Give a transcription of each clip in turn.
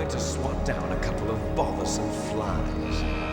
going to swat down a couple of bothersome flies.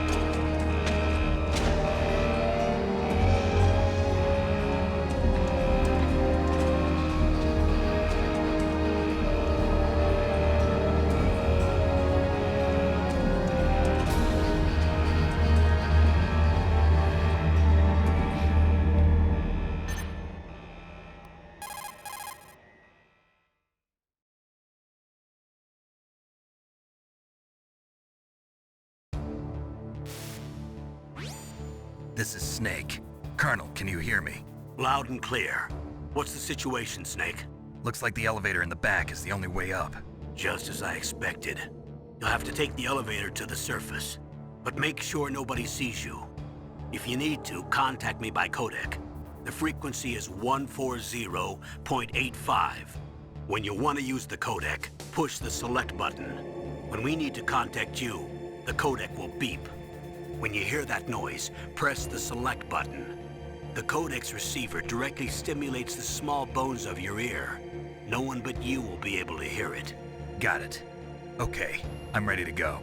This is Snake. Colonel, can you hear me? Loud and clear. What's the situation, Snake? Looks like the elevator in the back is the only way up. Just as I expected. You'll have to take the elevator to the surface. But make sure nobody sees you. If you need to, contact me by codec. The frequency is 140.85. When you want to use the codec, push the select button. When we need to contact you, the codec will beep. When you hear that noise, press the select button. The codec's receiver directly stimulates the small bones of your ear. No one but you will be able to hear it. Got it. Okay, I'm ready to go.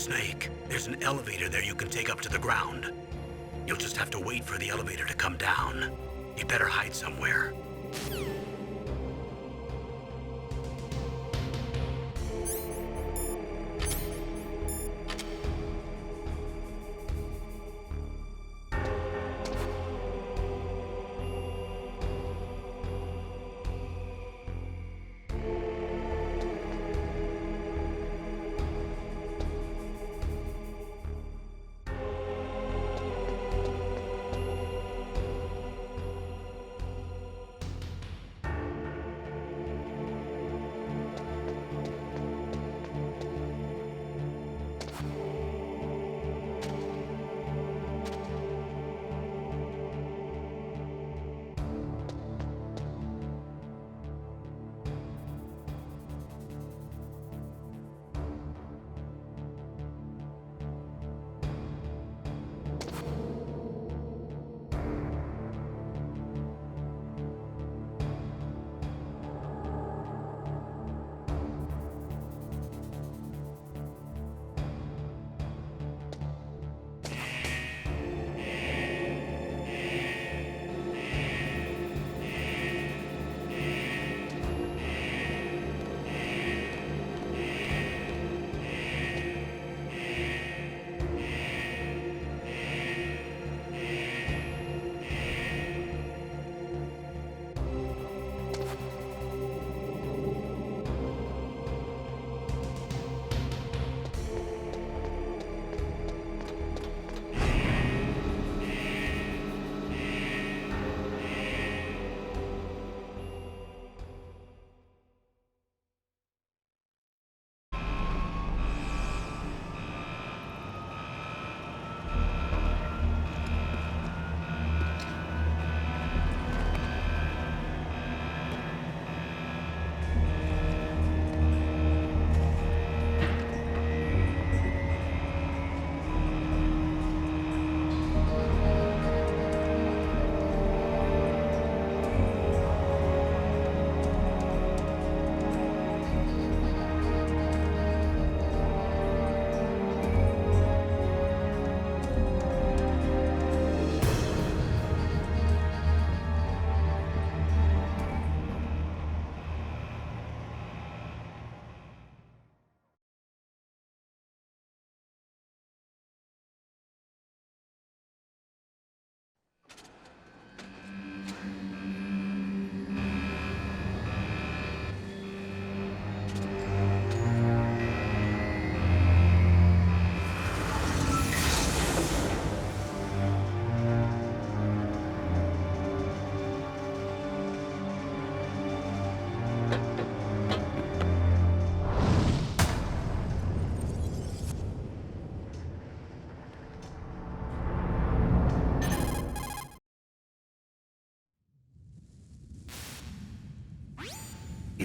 Snake, there's an elevator there you can take up to the ground. You'll just have to wait for the elevator to come down. You'd better hide somewhere.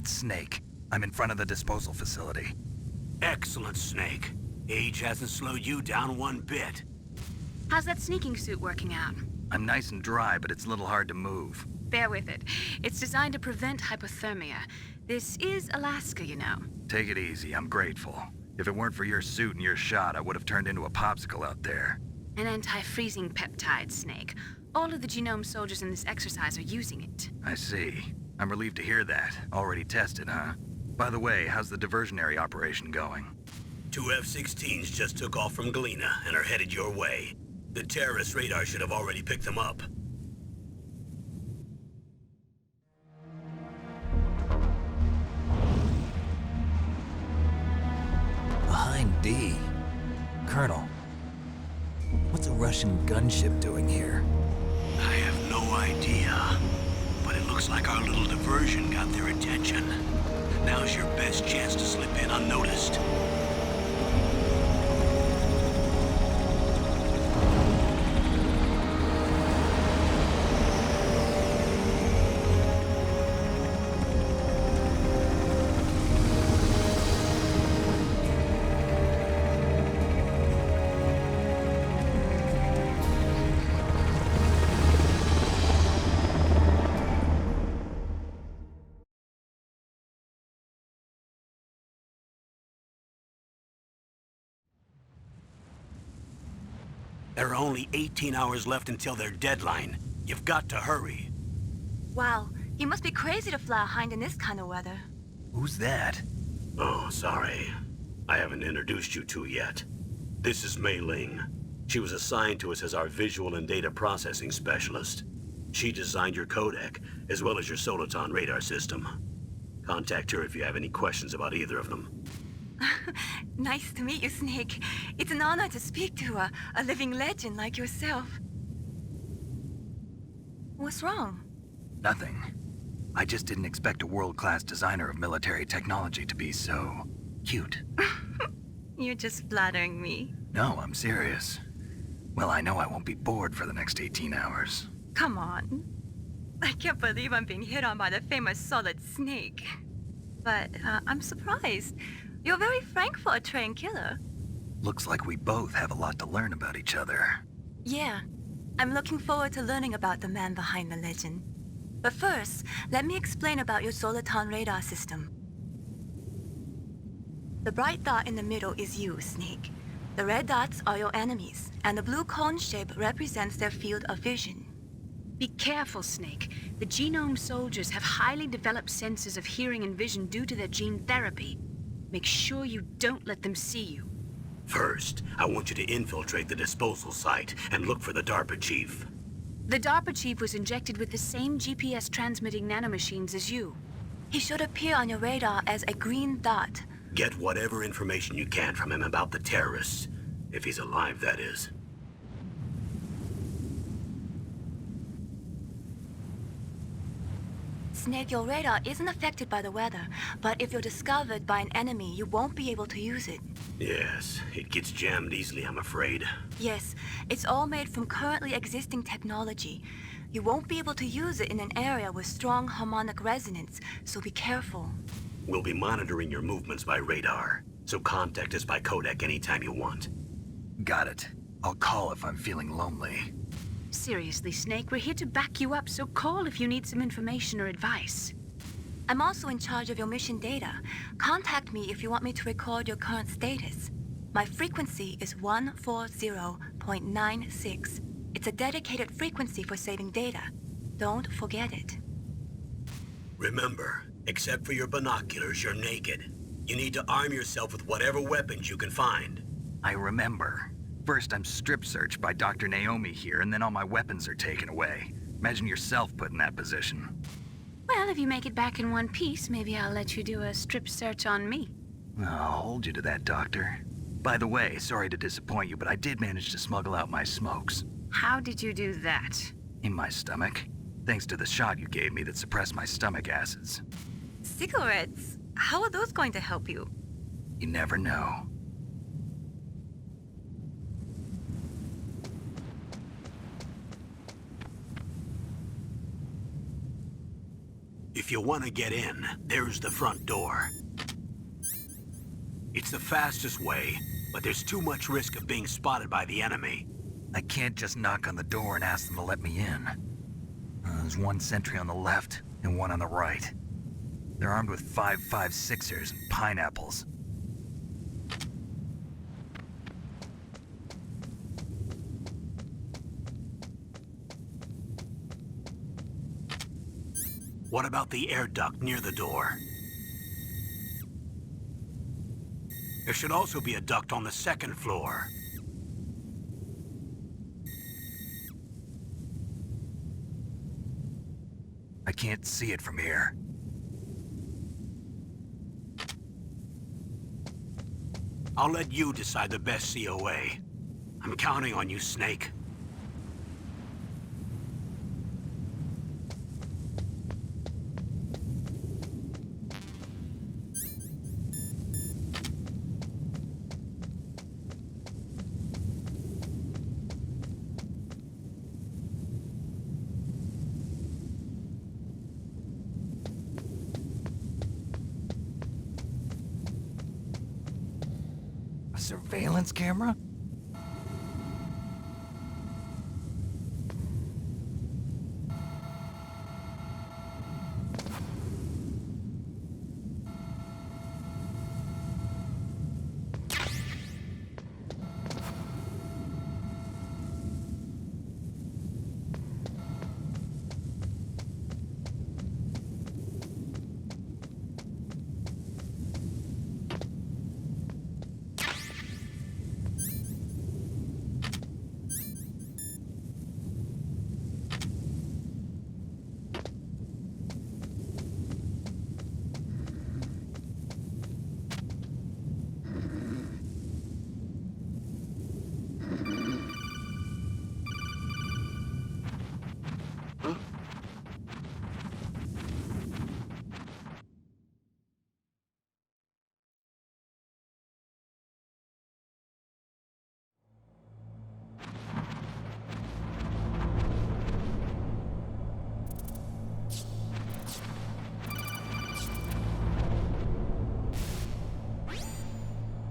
It's Snake. I'm in front of the disposal facility. Excellent, Snake. Age hasn't slowed you down one bit. How's that sneaking suit working out? I'm nice and dry, but it's a little hard to move. Bear with it. It's designed to prevent hypothermia. This is Alaska, you know. Take it easy, I'm grateful. If it weren't for your suit and your shot, I would have turned into a popsicle out there. An anti-freezing peptide, Snake. All of the genome soldiers in this exercise are using it. I see. I'm relieved to hear that. Already tested, huh? By the way, how's the diversionary operation going? 2 F-16s just took off from Galena and are headed your way. The terrorist radar should have already picked them up. Behind D. Colonel, what's a Russian gunship doing here? I have no idea, but it looks like our little diversion got their attention. Now's your best chance to slip in unnoticed. There are only 18 hours left until their deadline. You've got to hurry. Wow, you must be crazy to fly a hind in this kind of weather. Who's that? Oh, sorry. I haven't introduced you to yet. This is Mei Ling. She was assigned to us as our visual and data processing specialist. She designed your codec, as well as your Soliton radar system. Contact her if you have any questions about either of them. Nice to meet you, Snake. It's an honor to speak to a living legend like yourself. What's wrong? Nothing. I just didn't expect a world-class designer of military technology to be so cute. You're just flattering me. No, I'm serious. Well, I know I won't be bored for the next 18 hours. Come on. I can't believe I'm being hit on by the famous Solid Snake. But I'm surprised. You're very frank for a trained killer. Looks like we both have a lot to learn about each other. Yeah. I'm looking forward to learning about the man behind the legend. But first, let me explain about your Soliton radar system. The bright dot in the middle is you, Snake. The red dots are your enemies, and the blue cone shape represents their field of vision. Be careful, Snake. The genome soldiers have highly developed senses of hearing and vision due to their gene therapy. Make sure you don't let them see you. First, I want you to infiltrate the disposal site and look for the DARPA chief. The DARPA chief was injected with the same GPS transmitting nanomachines as you. He should appear on your radar as a green dot. Get whatever information you can from him about the terrorists. If he's alive, that is. Snake, your radar isn't affected by the weather, but if you're discovered by an enemy, you won't be able to use it. Yes, it gets jammed easily, I'm afraid. Yes, it's all made from currently existing technology. You won't be able to use it in an area with strong harmonic resonance, so be careful. We'll be monitoring your movements by radar, so contact us by codec anytime you want. Got it. I'll call if I'm feeling lonely. Seriously, Snake, we're here to back you up, so call if you need some information or advice. I'm also in charge of your mission data. Contact me if you want me to record your current status. My frequency is 140.96. It's a dedicated frequency for saving data. Don't forget it. Remember, except for your binoculars, you're naked. You need to arm yourself with whatever weapons you can find. I remember. First, I'm strip searched by Dr. Naomi here, and then all my weapons are taken away. Imagine yourself put in that position. Well, if you make it back in one piece, maybe I'll let you do a strip search on me. I'll hold you to that, Doctor. By the way, sorry to disappoint you, but I did manage to smuggle out my smokes. How did you do that? In my stomach. Thanks to the shot you gave me that suppressed my stomach acids. Cigarettes? How are those going to help you? You never know. If If you want to get in, there's the front door. It's the fastest way, but there's too much risk of being spotted by the enemy. I can't just knock on the door and ask them to let me in. There's one sentry on the left and one on the right. They're armed with 5.56ers and pineapples. What about the air duct near the door? There should also be a duct on the second floor. I can't see it from here. I'll let you decide the best COA. I'm counting on you, Snake. A surveillance camera?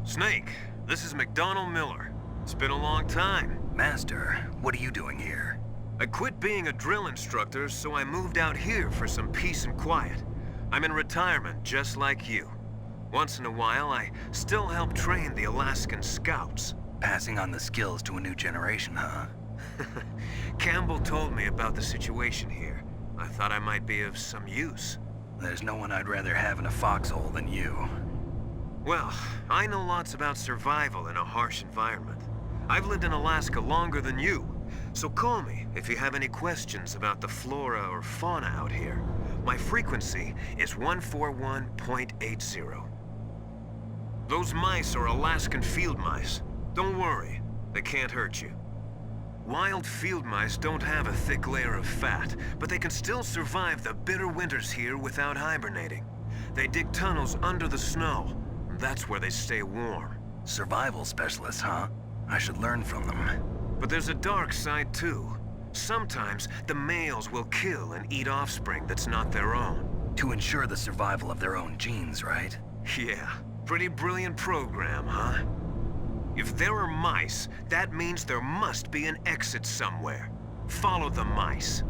Snake, this is McDonald Miller. It's been a long time. Master, what are you doing here? I quit being a drill instructor, so I moved out here for some peace and quiet. I'm in retirement, just like you. Once in a while, I still help train the Alaskan Scouts. Passing on the skills to a new generation, huh? Campbell told me about the situation here. I thought I might be of some use. There's no one I'd rather have in a foxhole than you. Well, I know lots about survival in a harsh environment. I've lived in Alaska longer than you, so call me if you have any questions about the flora or fauna out here. My frequency is 141.80. Those mice are Alaskan field mice. Don't worry, they can't hurt you. Wild field mice don't have a thick layer of fat, but they can still survive the bitter winters here without hibernating. They dig tunnels under the snow. That's where they stay warm. Survival specialists, huh? I should learn from them. But there's a dark side too. Sometimes the males will kill and eat offspring that's not their own. To ensure the survival of their own genes, right? Yeah, pretty brilliant program, huh? If there are mice, that means there must be an exit somewhere. Follow the mice.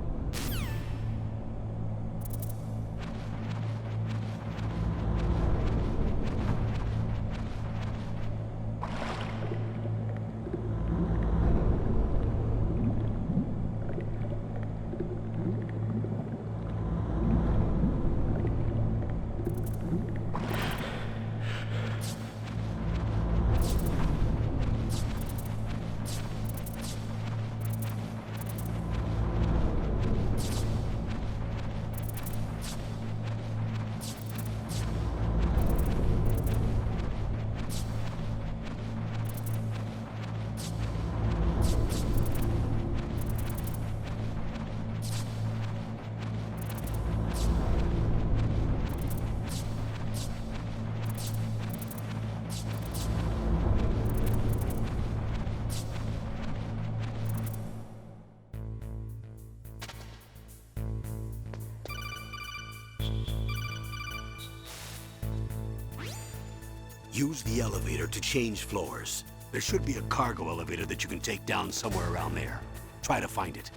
Use the elevator to change floors. There should be a cargo elevator that you can take down somewhere around there. Try to find it.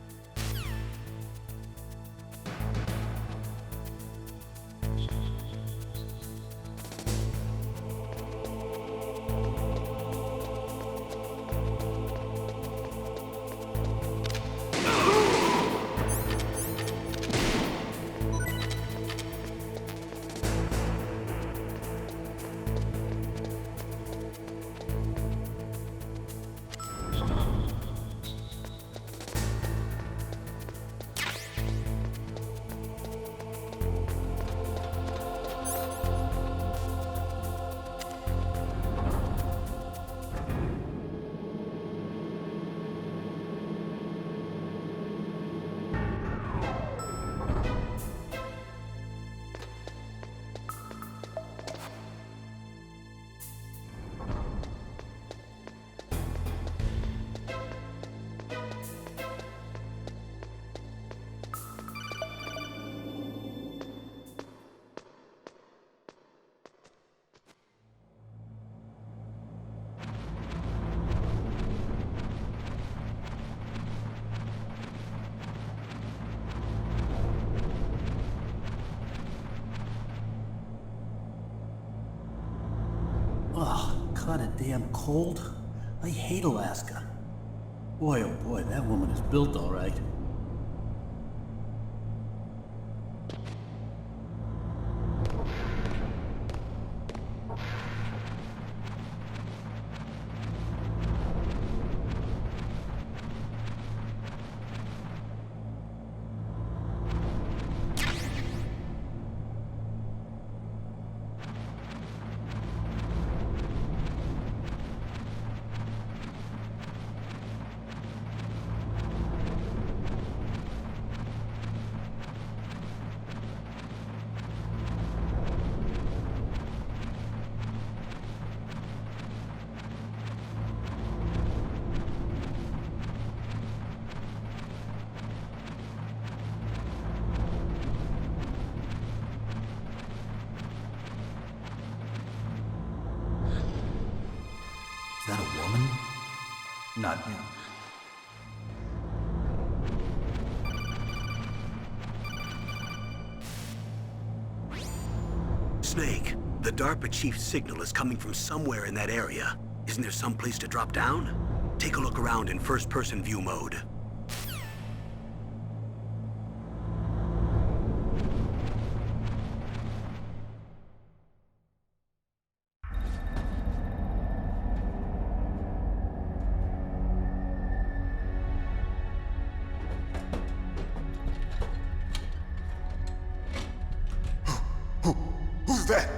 Oh, kinda damn cold. I hate Alaska. Boy, oh boy, that woman is built all right. Is that a woman? Not him. Snake, the DARPA chief's signal is coming from somewhere in that area. Isn't there some place to drop down? Take a look around in first-person view mode. Who's that?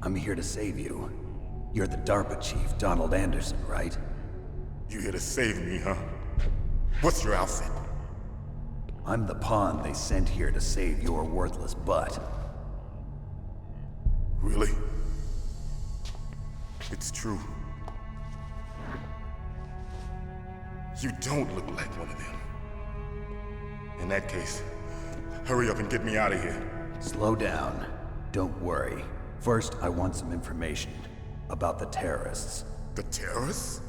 I'm here to save you. You're the DARPA chief, Donald Anderson, right? You here to save me, huh? What's your outfit? I'm the pawn they sent here to save your worthless butt. Really? It's true. You don't look like one of them. In that case, hurry up and get me out of here. Slow down. Don't worry. First, I want some information about the terrorists. The terrorists?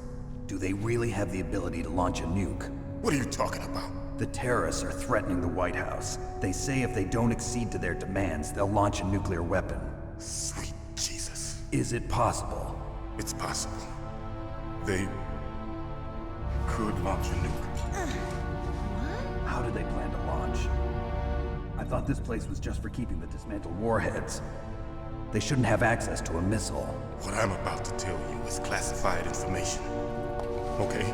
Do they really have the ability to launch a nuke? What are you talking about? The terrorists are threatening the White House. They say if they don't accede to their demands, they'll launch a nuclear weapon. Sweet Jesus. Is it possible? It's possible. They could launch a nuke. How do they plan to launch? I thought this place was just for keeping the dismantled warheads. They shouldn't have access to a missile. What I'm about to tell you is classified information. Okay?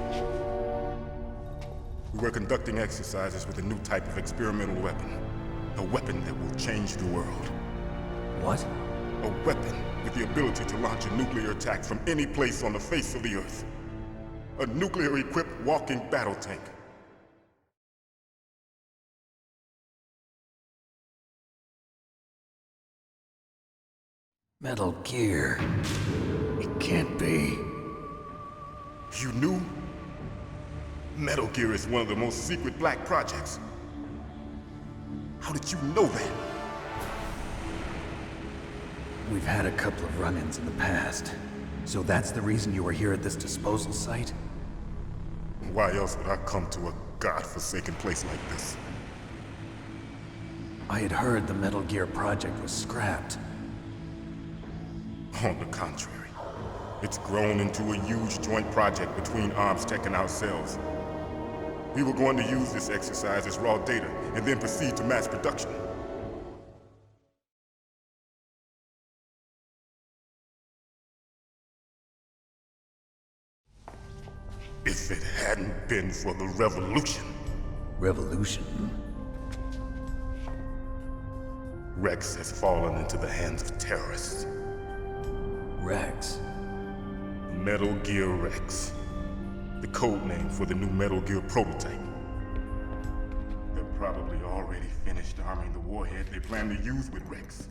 We were conducting exercises with a new type of experimental weapon. A weapon that will change the world. What? A weapon with the ability to launch a nuclear attack from any place on the face of the Earth. A nuclear-equipped walking battle tank. Metal Gear. It can't be. You knew? Metal Gear is one of the most secret black projects. How did you know that? We've had a couple of run-ins in the past. So that's the reason you were here at this disposal site? Why else would I come to a godforsaken place like this? I had heard the Metal Gear project was scrapped. On the contrary, it's grown into a huge joint project between Arms Tech and ourselves. We were going to use this exercise as raw data and then proceed to mass production. If it hadn't been for the revolution. Revolution? Rex has fallen into the hands of terrorists. Rex? Metal Gear Rex. The code name for the new Metal Gear prototype. They're probably already finished arming the warhead they plan to use with Rex.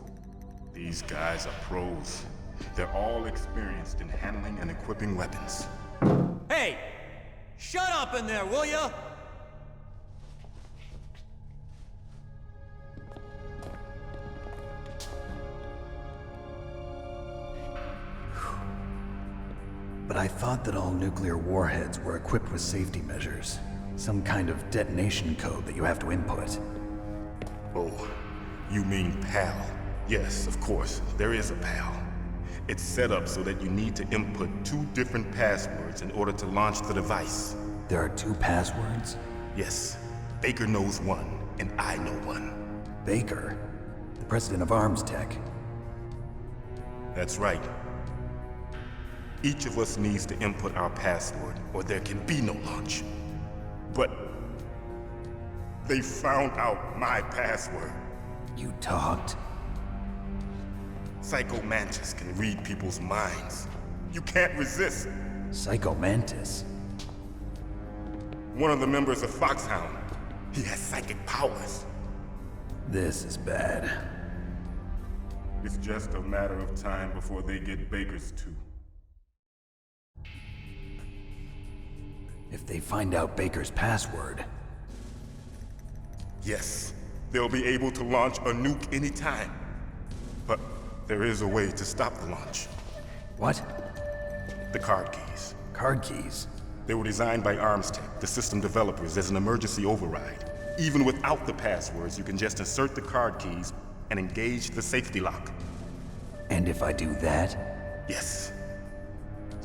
These guys are pros. They're all experienced in handling and equipping weapons. Hey! Shut up in there, will ya? But I thought that all nuclear warheads were equipped with safety measures. Some kind of detonation code that you have to input. Oh, you mean PAL? Yes, of course, there is a PAL. It's set up so that you need to input 2 different passwords in order to launch the device. There are 2 passwords? Yes, Baker knows one, and I know one. Baker? The president of Arms Tech? That's right. Each of us needs to input our password, or there can be no launch. But they found out my password. You talked? Psycho Mantis can read people's minds. You can't resist. Psycho Mantis? One of the members of Foxhound. He has psychic powers. This is bad. It's just a matter of time before they get Baker's too. If they find out Baker's password... Yes, they'll be able to launch a nuke anytime. But there is a way to stop the launch. What? The card keys. Card keys? They were designed by Arms Tech, the system developers, as an emergency override. Even without the passwords, you can just insert the card keys and engage the safety lock. And if I do that? Yes.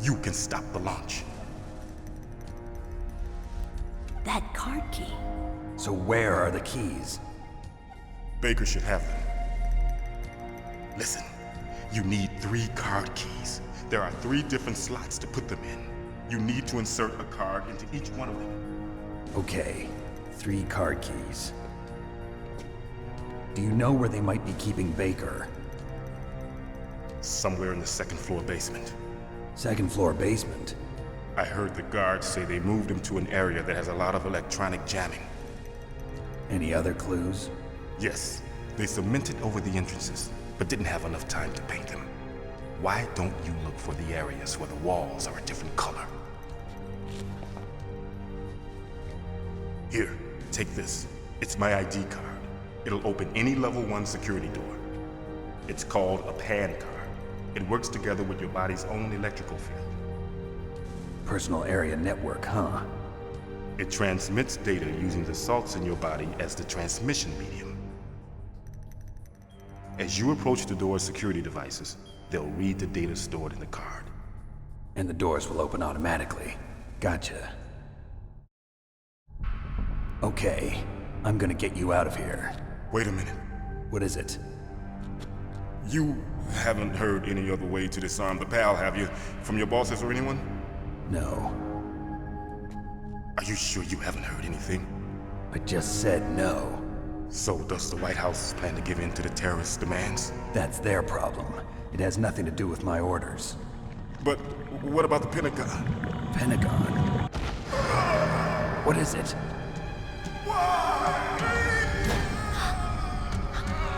You can stop the launch. That card key. So where are the keys? Baker should have them. Listen, you need 3 card keys. There are 3 different slots to put them in. You need to insert a card into each one of them. Okay, 3 card keys. Do you know where they might be keeping Baker? Somewhere in the 2nd floor basement. 2nd floor basement? I heard the guards say they moved him to an area that has a lot of electronic jamming. Any other clues? Yes, they cemented over the entrances, but didn't have enough time to paint them. Why don't you look for the areas where the walls are a different color? Here, take this. It's my ID card. It'll open any level 1 security door. It's called a PAN card. It works together with your body's own electrical field. Personal area network, huh? It transmits data using the salts in your body as the transmission medium. As you approach the door's security devices, they'll read the data stored in the card. And the doors will open automatically. Gotcha. Okay, I'm gonna get you out of here. Wait a minute. What is it? You haven't heard any other way to disarm the PAL, have you? From your bosses or anyone? No. Are you sure you haven't heard anything? I just said no. So does the White House plan to give in to the terrorists' demands? That's their problem. It has nothing to do with my orders. But what about the Pentagon? Pentagon? What is it?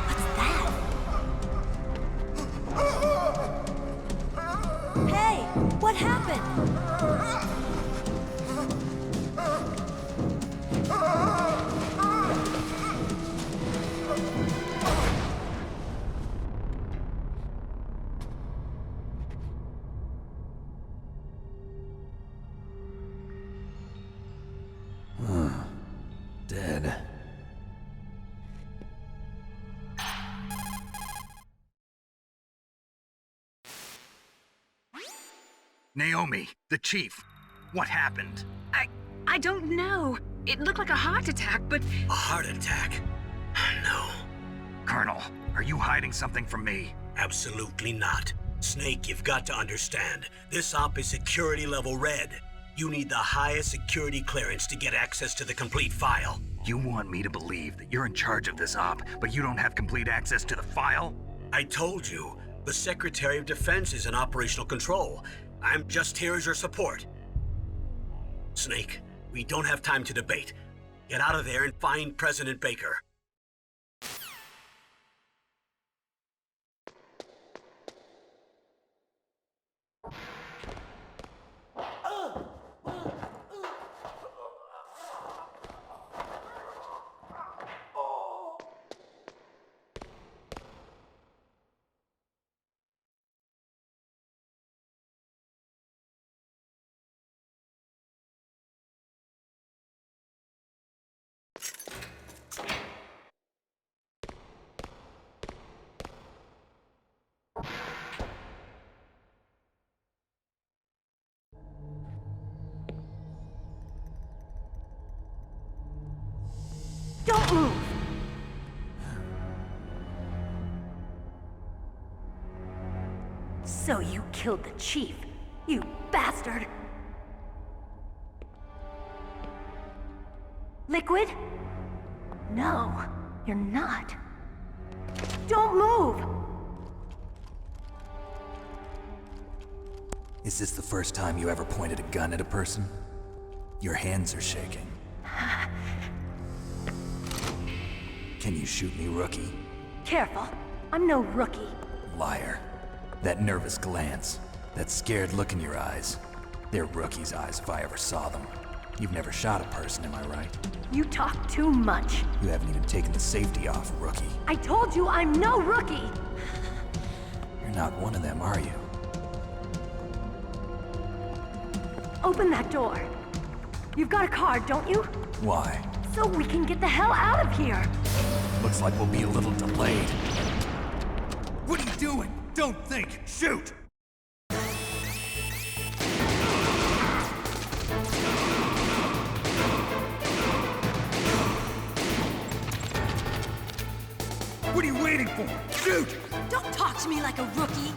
What's that? Hey, what happened? dead. Naomi, the chief. What happened? I don't know. It looked like a heart attack, but A heart attack? No, Colonel, are you hiding something from me? absolutely not. Snake, you've got to understand. This op is security level red. You need the highest security clearance to get access to the complete file. You want me to believe that you're in charge of this op, but you don't have complete access to the file? I told you, the Secretary of Defense is in operational control. I'm just here as your support. Snake, we don't have time to debate. Get out of there and find President Baker. Don't move! So you killed the chief, you bastard! Liquid? No, you're not. Don't move! Is this the first time you ever pointed a gun at a person? Your hands are shaking. Can you shoot me, rookie? Careful, I'm no rookie. Liar. That nervous glance, that scared look in your eyes. They're rookie's eyes if I ever saw them. You've never shot a person, am I right? You talk too much. You haven't even taken the safety off, rookie. I told you I'm no rookie! You're not one of them, are you? Open that door. You've got a card, don't you? Why? So we can get the hell out of here! Looks like we'll be a little delayed. What are you doing? Don't think! Shoot! What are you waiting for? Shoot! Don't talk to me like a rookie!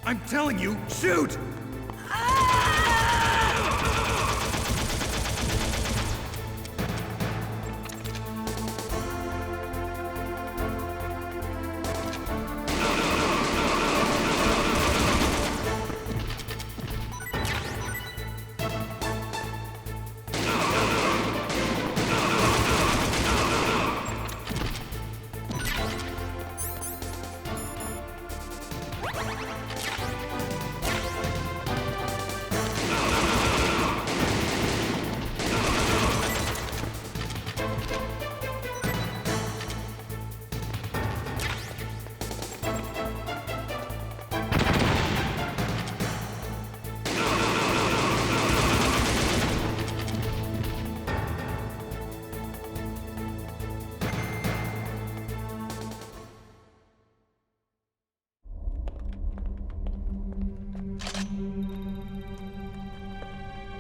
I'm telling you, shoot!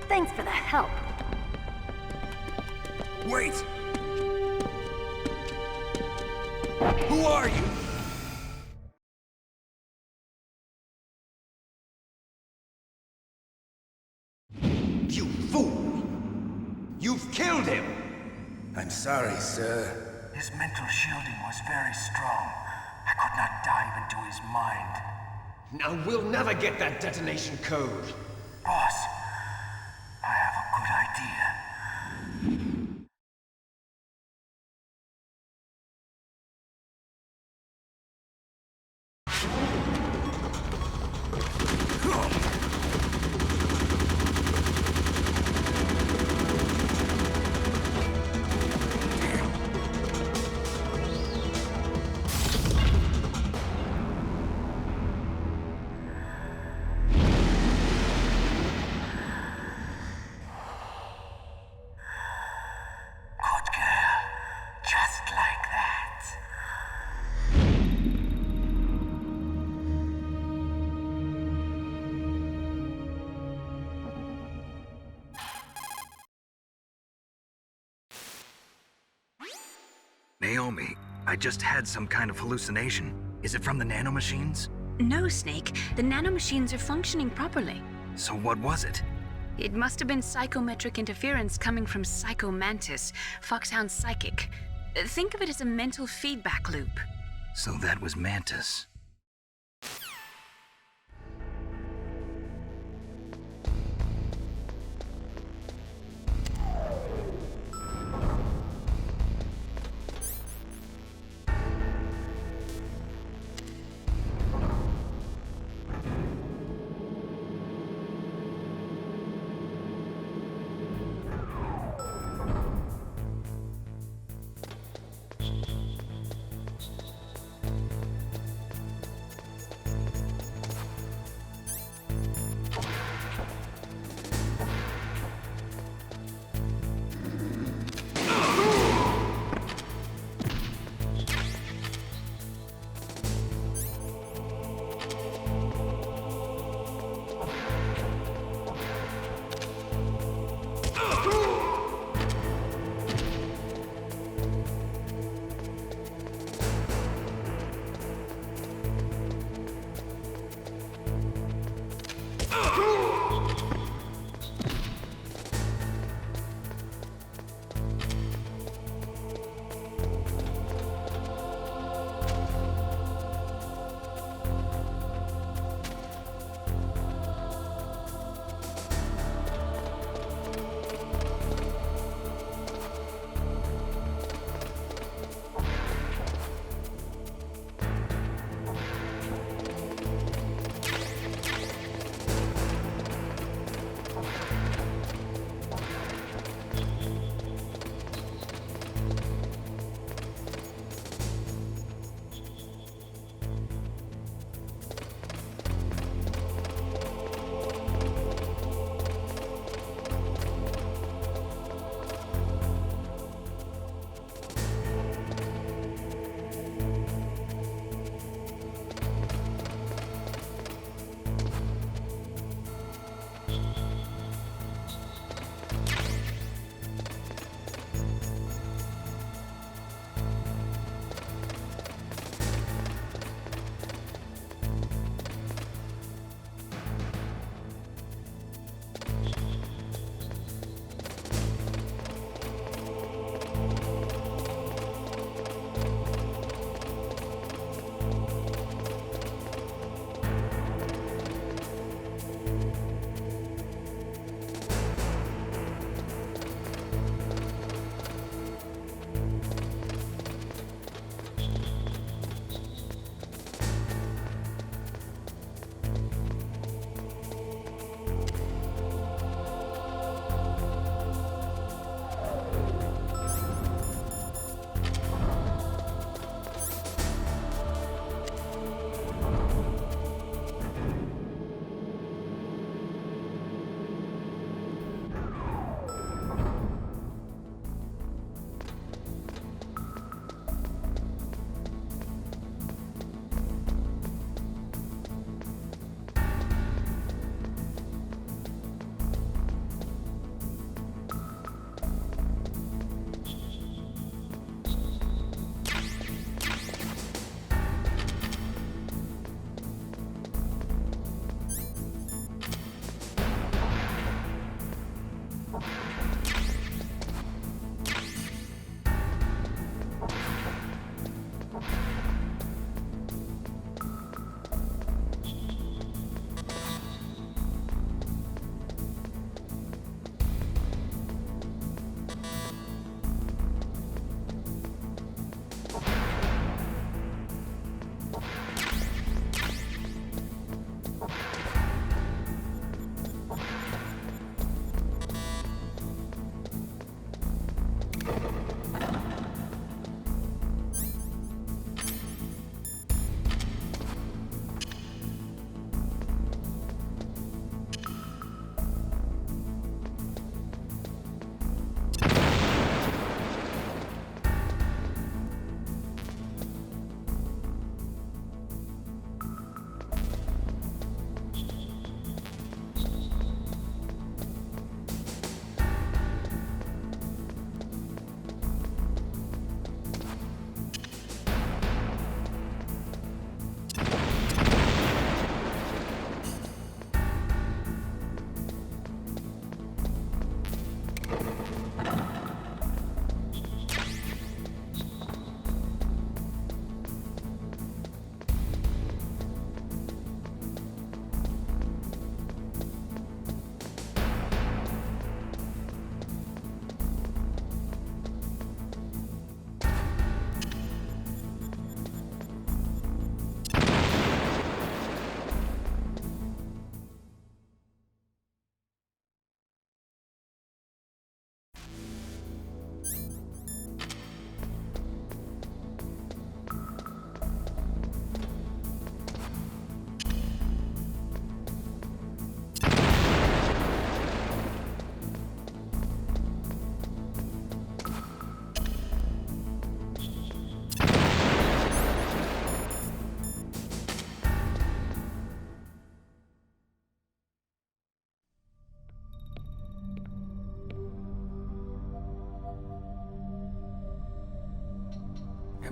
Thanks for the help. Wait! Who are you? You fool! You've killed him! I'm sorry, sir. His mental shielding was very strong. I could not dive into his mind. Now we'll never get that detonation code. Boss, I have a good idea. show me. I just had some kind of hallucination. Is it from the nanomachines? No, Snake. The nanomachines are functioning properly. So what was it? It must have been psychometric interference coming from Psycho Mantis, Foxhound's psychic. Think of it as a mental feedback loop. So that was Mantis.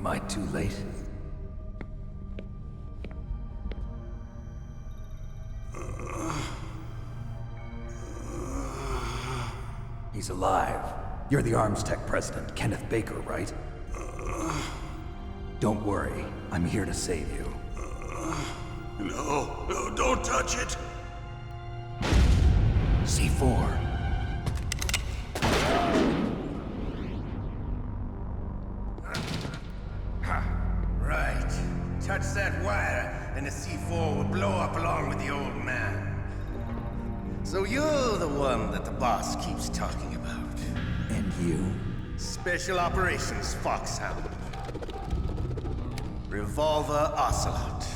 Am I too late? He's alive. You're the Arms Tech president, Kenneth Baker, right? Don't worry. I'm here to save you. No, don't touch it! C4. Right. Touch that wire, and the C4 will blow up along with the old man. So you're the one that the boss keeps talking about. And you? Special Operations Foxhound. Revolver Ocelot.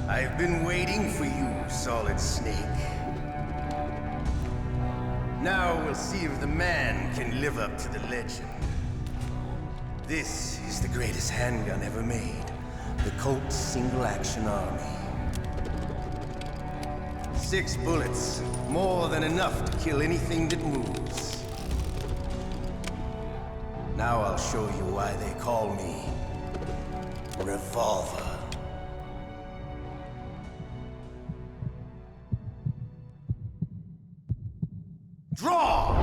I've been waiting for you, Solid Snake. Now we'll see if the man can live up to the legend. This is the greatest handgun ever made. The Colt Single Action Army. 6 bullets, more than enough to kill anything that moves. Now I'll show you why they call me Revolver. Draw!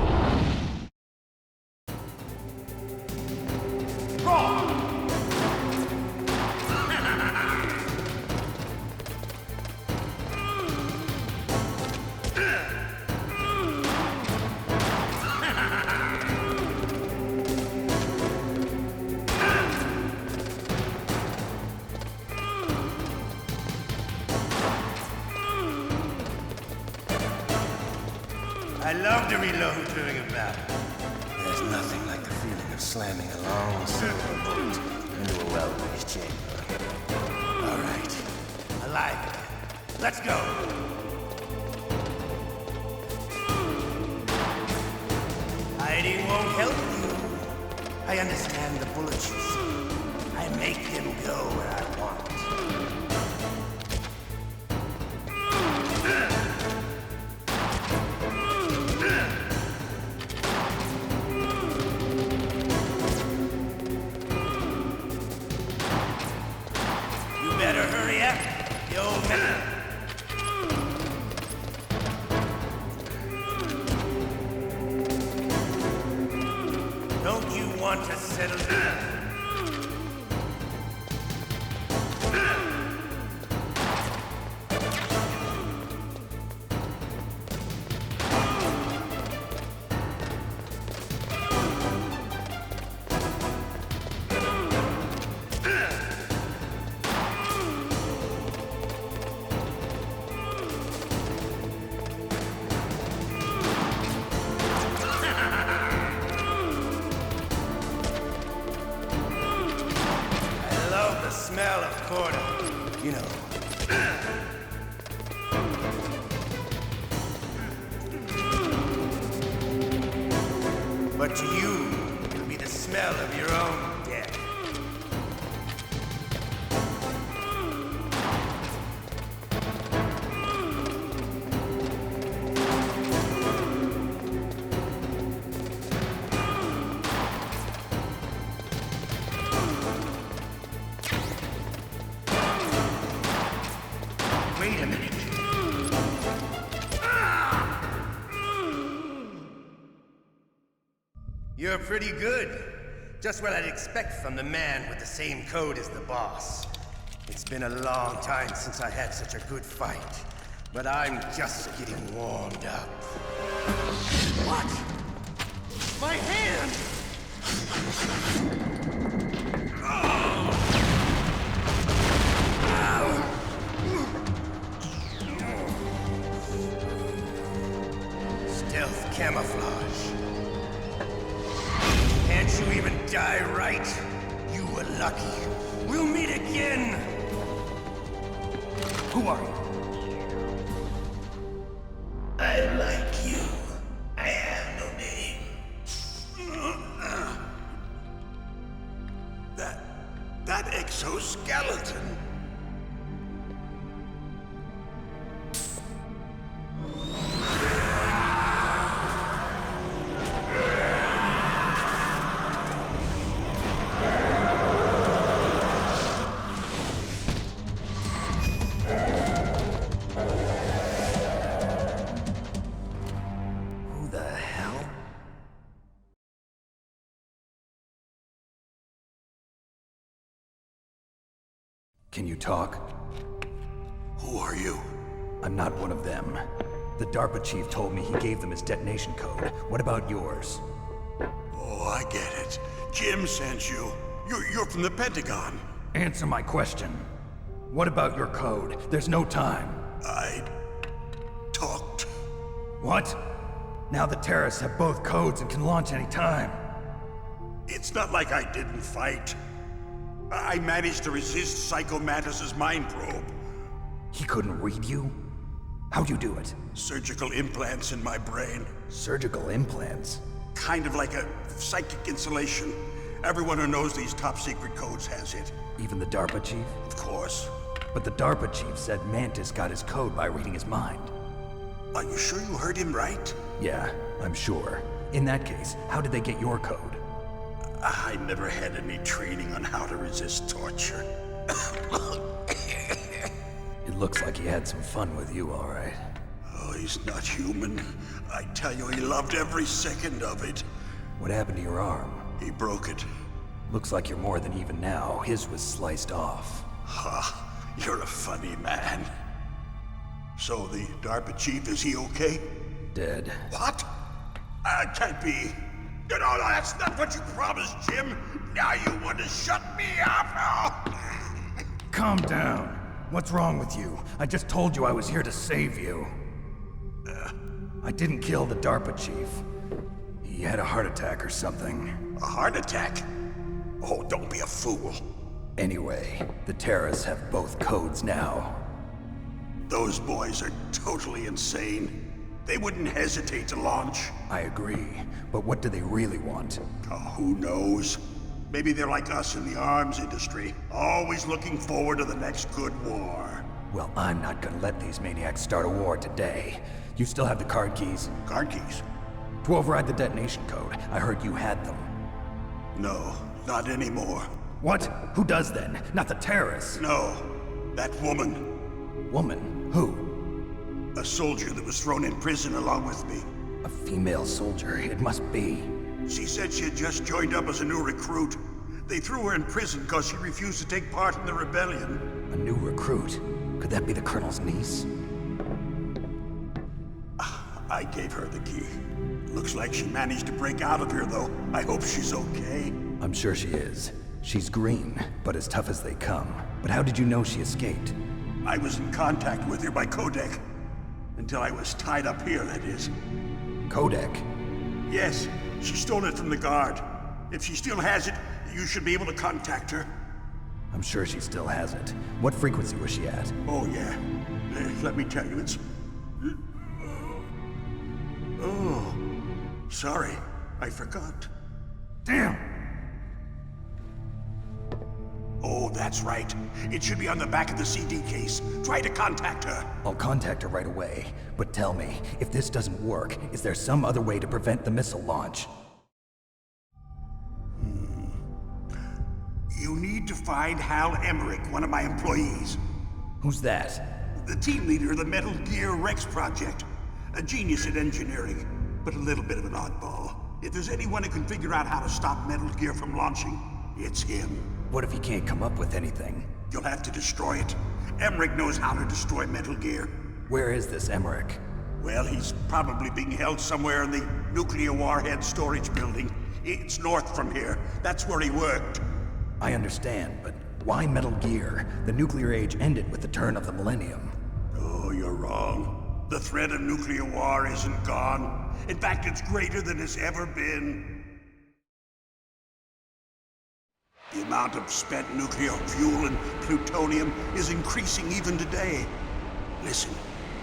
Draw! I love to reload during a battle. There's nothing like the feeling of slamming a long silver bullet into a well-greased chamber. All right, alive again. Let's go. Hiding won't help you. I understand the bullets you see. I make them go where I want. Don't you want to settle down? The smell of quarter, you know. But to you, it'll be the smell of your own death. Wait a minute. You're pretty good. Just what I'd expect from the man with the same code as the boss. It's been a long time since I had such a good fight, but I'm just getting warmed up. What? My hand! Stealth camouflage. Can't you even die right? You were lucky. We'll meet again! Who are you? I like you. I have no name. That exoskeleton. Can you talk? Who are you? I'm not one of them. The DARPA chief told me he gave them his detonation code. What about yours? Oh, I get it. Jim sent you. You're from the Pentagon. Answer my question. What about your code? There's no time. I talked. What? Now the terrorists have both codes and can launch any time. It's not like I didn't fight. I managed to resist Psycho Mantis's mind probe. He couldn't read you? How'd you do it? Surgical implants in my brain. Surgical implants? Kind of like a psychic insulation. Everyone who knows these top secret codes has it. Even the DARPA chief? Of course. But the DARPA chief said Mantis got his code by reading his mind. Are you sure you heard him right? Yeah, I'm sure. In that case, how did they get your code? I never had any training on how to resist torture. It looks like he had some fun with you, all right. Oh, he's not human. I tell you, he loved every second of it. What happened to your arm? He broke it. Looks like you're more than even now. His was sliced off. Ha, you're a funny man. So the DARPA chief, is he okay? Dead. What? Can't be. No, that's not what you promised, Jim. Now you want to shut me up? Calm down. What's wrong with you? I just told you I was here to save you. I didn't kill the DARPA chief. He had a heart attack or something. A heart attack? Oh, don't be a fool. Anyway, the terrorists have both codes now. Those boys are totally insane. They wouldn't hesitate to launch. I agree, but what do they really want? Oh, who knows? Maybe they're like us in the arms industry, always looking forward to the next good war. Well, I'm not gonna let these maniacs start a war today. You still have the card keys? Card keys? To override the detonation code. I heard you had them. No, not anymore. What? Who does then? Not the terrorists? No, that woman. Woman? Who? A soldier that was thrown in prison along with me. A female soldier, it must be. She said she had just joined up as a new recruit. They threw her in prison because she refused to take part in the rebellion. A new recruit? Could that be the Colonel's niece? I gave her the key. Looks like she managed to break out of here, though. I hope she's okay. I'm sure she is. She's green, but as tough as they come. But how did you know she escaped? I was in contact with her by codec. Until I was tied up here, that is. Codec? Yes, she stole it from the guard. If she still has it, you should be able to contact her. I'm sure she still has it. What frequency was she at? Oh, yeah. Let me tell you, it's... Oh, sorry. I forgot. Damn! Oh, that's right. It should be on the back of the CD case. Try to contact her. I'll contact her right away. But tell me, if this doesn't work, is there some other way to prevent the missile launch? You need to find Hal Emmerich, one of my employees. Who's that? The team leader of the Metal Gear Rex project. A genius at engineering, but a little bit of an oddball. If there's anyone who can figure out how to stop Metal Gear from launching, it's him. What if he can't come up with anything? You'll have to destroy it. Emmerich knows how to destroy Metal Gear. Where is this Emmerich? Well, he's probably being held somewhere in the nuclear warhead storage building. It's north from here. That's where he worked. I understand, but why Metal Gear? The nuclear age ended with the turn of the millennium. Oh, you're wrong. The threat of nuclear war isn't gone. In fact, it's greater than it's ever been. The amount of spent nuclear fuel and plutonium is increasing even today. Listen,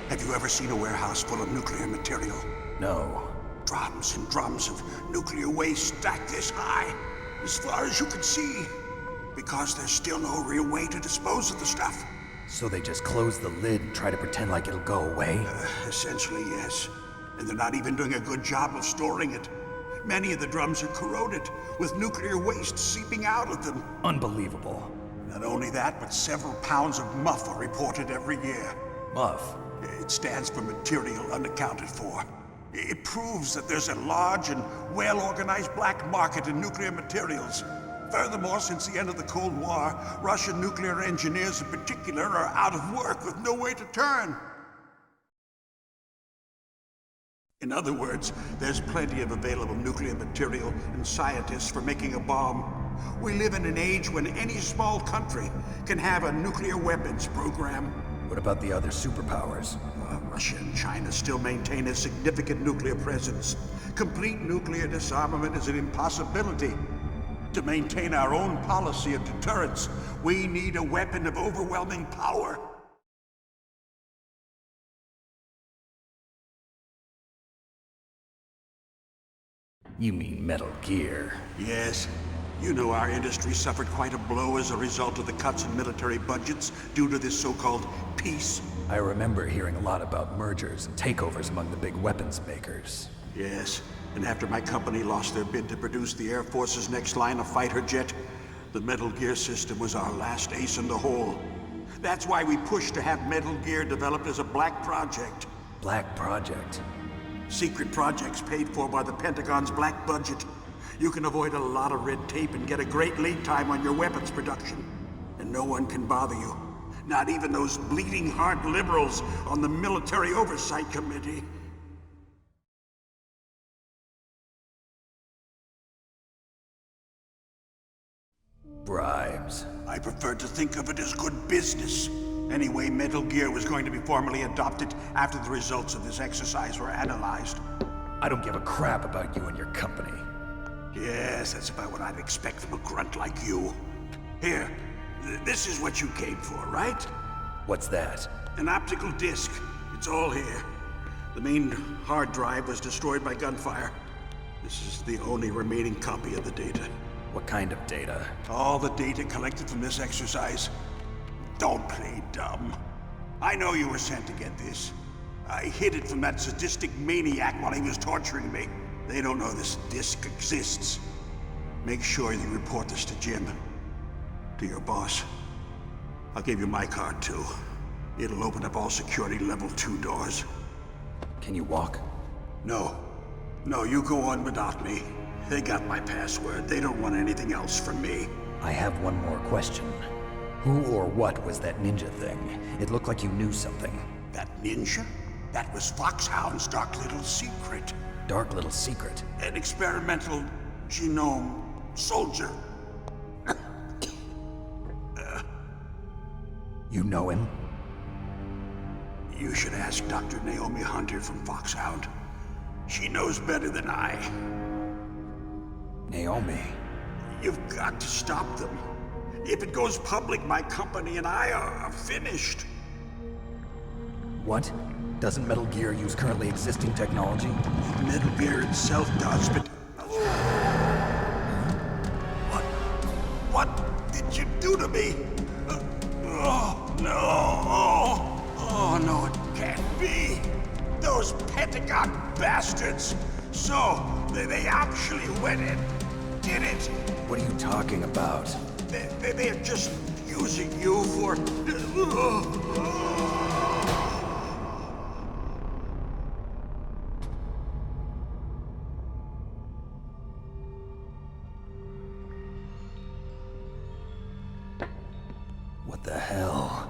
have you ever seen a warehouse full of nuclear material? No. Drums and drums of nuclear waste stacked this high, as far as you can see, because there's still no real way to dispose of the stuff. So they just close the lid and try to pretend like it'll go away? Essentially, yes. And they're not even doing a good job of storing it. Many of the drums are corroded, with nuclear waste seeping out of them. Unbelievable. Not only that, but several pounds of MUF are reported every year. MUF? It stands for material unaccounted for. It proves that there's a large and well-organized black market in nuclear materials. Furthermore, since the end of the Cold War, Russian nuclear engineers in particular are out of work with no way to turn. In other words, there's plenty of available nuclear material and scientists for making a bomb. We live in an age when any small country can have a nuclear weapons program. What about the other superpowers? Russia and China still maintain a significant nuclear presence. Complete nuclear disarmament is an impossibility. To maintain our own policy of deterrence, we need a weapon of overwhelming power. You mean Metal Gear? Yes. You know our industry suffered quite a blow as a result of the cuts in military budgets due to this so-called peace. I remember hearing a lot about mergers and takeovers among the big weapons makers. Yes, and after my company lost their bid to produce the Air Force's next line of fighter jet, the Metal Gear system was our last ace in the hole. That's why we pushed to have Metal Gear developed as a black project. Black project? Secret projects paid for by the Pentagon's black budget. You can avoid a lot of red tape and get a great lead time on your weapons production. And no one can bother you. Not even those bleeding heart liberals on the Military Oversight Committee. Bribes. I prefer to think of it as good business. Anyway, Metal Gear was going to be formally adopted after the results of this exercise were analyzed. I don't give a crap about you and your company. Yes, that's about what I'd expect from a grunt like you. Here, this is what you came for, right? What's that? An optical disc. It's all here. The main hard drive was destroyed by gunfire. This is the only remaining copy of the data. What kind of data? All the data collected from this exercise. Don't play dumb. I know you were sent to get this. I hid it from that sadistic maniac while he was torturing me. They don't know this disc exists. Make sure you report this to Jim. To your boss. I'll give you my card too. It'll open up all security level 2 doors. Can you walk? No. No, you go on without me. They got my password. They don't want anything else from me. I have one more question. Who or what was that ninja thing? It looked like you knew something. That ninja? That was Foxhound's dark little secret. Dark little secret? An experimental genome soldier. You know him? You should ask Dr. Naomi Hunter from Foxhound. She knows better than I. Naomi? You've got to stop them. If it goes public, my company and I are finished. What? Doesn't Metal Gear use currently existing technology? Metal Gear itself does, but... What did you do to me? Oh, no. Oh, no, it can't be. Those Pentagon bastards. So, they actually went and did it. What are you talking about? They're just using you for... What the hell?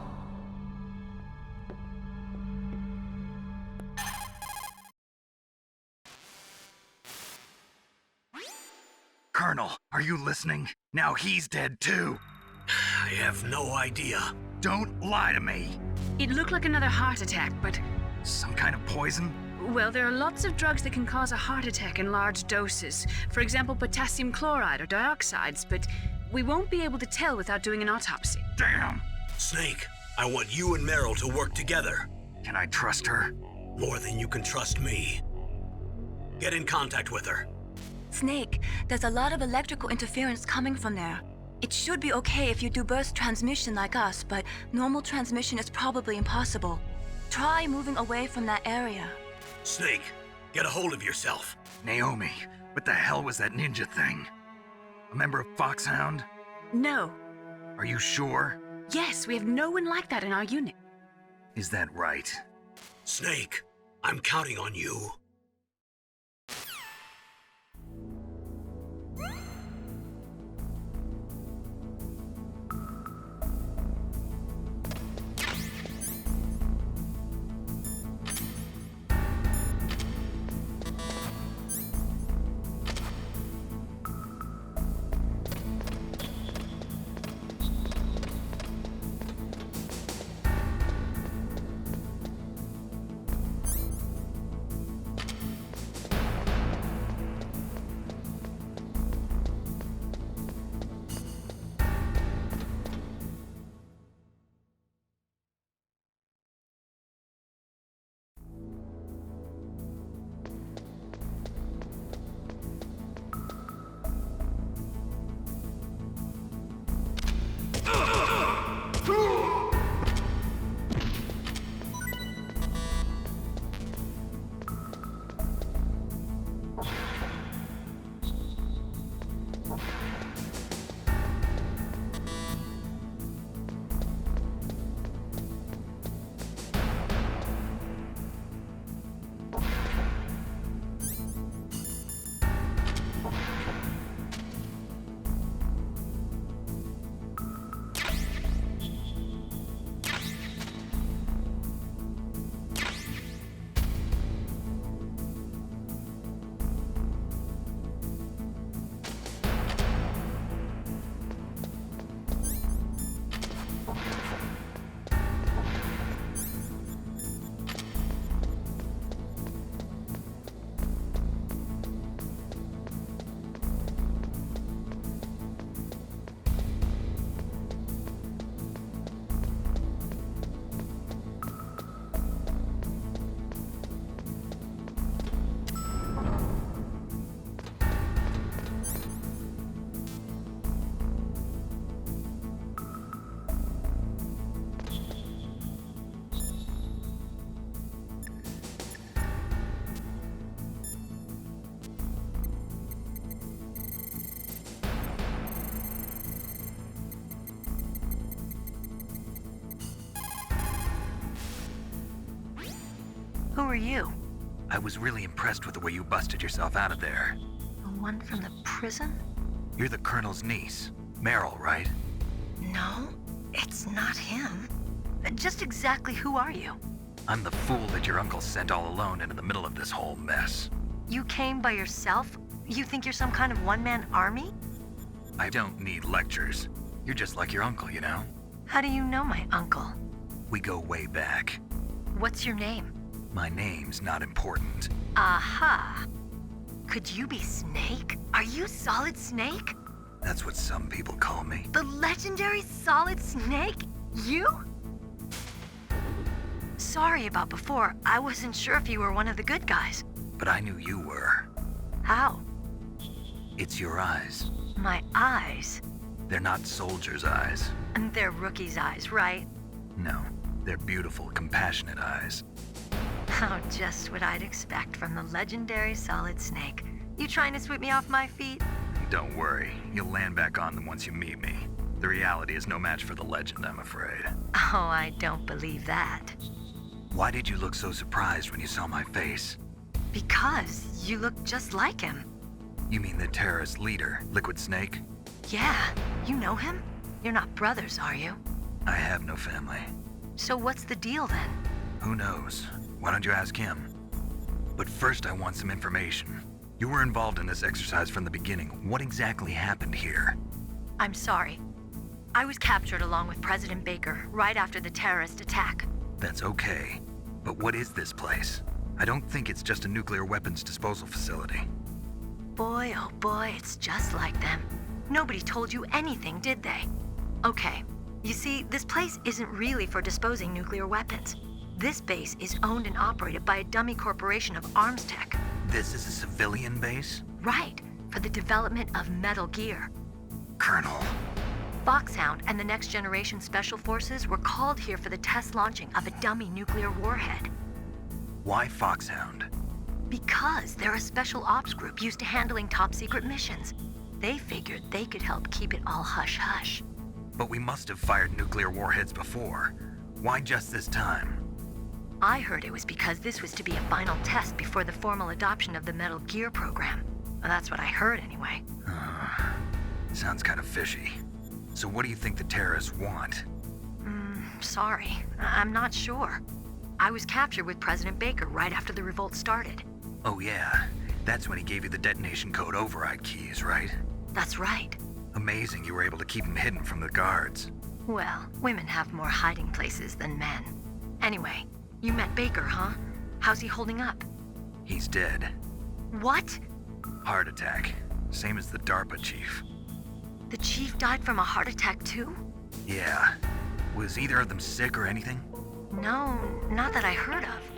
Colonel, are you listening? Now he's dead too. I have no idea. Don't lie to me. It looked like another heart attack, but... Some kind of poison? Well, there are lots of drugs that can cause a heart attack in large doses. For example, potassium chloride or dioxides, but we won't be able to tell without doing an autopsy. Damn! Snake, I want you and Meryl to work together. Can I trust her? More than you can trust me. Get in contact with her. Snake, there's a lot of electrical interference coming from there. It should be okay if you do burst transmission like us, but normal transmission is probably impossible. Try moving away from that area. Snake, get a hold of yourself. Naomi, what the hell was that ninja thing? A member of Foxhound? No. Are you sure? Yes, we have no one like that in our unit. Is that right? Snake, I'm counting on you. are you? I was really impressed with the way you busted yourself out of there. The one from the prison? You're the Colonel's niece, Meryl, right? No, it's not him. Just exactly who are you? I'm the fool that your uncle sent all alone into the middle of this whole mess. You came by yourself? You think you're some kind of one-man army? I don't need lectures. You're just like your uncle, you know? How do you know my uncle? We go way back. What's your name? My name's not important. Aha. Could you be Snake? Are you Solid Snake? That's what some people call me. The legendary Solid Snake? You? Sorry about before. I wasn't sure if you were one of the good guys. But I knew you were. How? It's your eyes. My eyes? They're not soldiers' eyes. And they're rookies' eyes, right? No, they're beautiful, compassionate eyes. Oh, just what I'd expect from the legendary Solid Snake. You trying to sweep me off my feet? Don't worry, you'll land back on them once you meet me. The reality is no match for the legend, I'm afraid. Oh, I don't believe that. Why did you look so surprised when you saw my face? Because you look just like him. You mean the terrorist leader, Liquid Snake? Yeah, you know him? You're not brothers, are you? I have no family. So what's the deal then? Who knows? Why don't you ask him? But first I want some information. You were involved in this exercise from the beginning. What exactly happened here? I'm sorry. I was captured along with President Baker right after the terrorist attack. That's okay. But what is this place? I don't think it's just a nuclear weapons disposal facility. Boy, oh boy, it's just like them. Nobody told you anything, did they? Okay, you see, this place isn't really for disposing nuclear weapons. This base is owned and operated by a dummy corporation of arms tech. This is a civilian base? Right, for the development of Metal Gear. Colonel. Foxhound and the Next Generation Special Forces were called here for the test launching of a dummy nuclear warhead. Why Foxhound? Because they're a special ops group used to handling top secret missions. They figured they could help keep it all hush-hush. But we must have fired nuclear warheads before. Why just this time? I heard it was because this was to be a final test before the formal adoption of the Metal Gear program. Well, that's what I heard anyway. Sounds kind of fishy. So what do you think the terrorists want? Sorry. I'm not sure. I was captured with President Baker right after the revolt started. Oh yeah, that's when he gave you the detonation code override keys, right? That's right. Amazing you were able to keep him hidden from the guards. Well, women have more hiding places than men. Anyway, you met Baker, huh? How's he holding up? He's dead. What? Heart attack. Same as the DARPA chief. The chief died from a heart attack too? Yeah. Was either of them sick or anything? No, not that I heard of.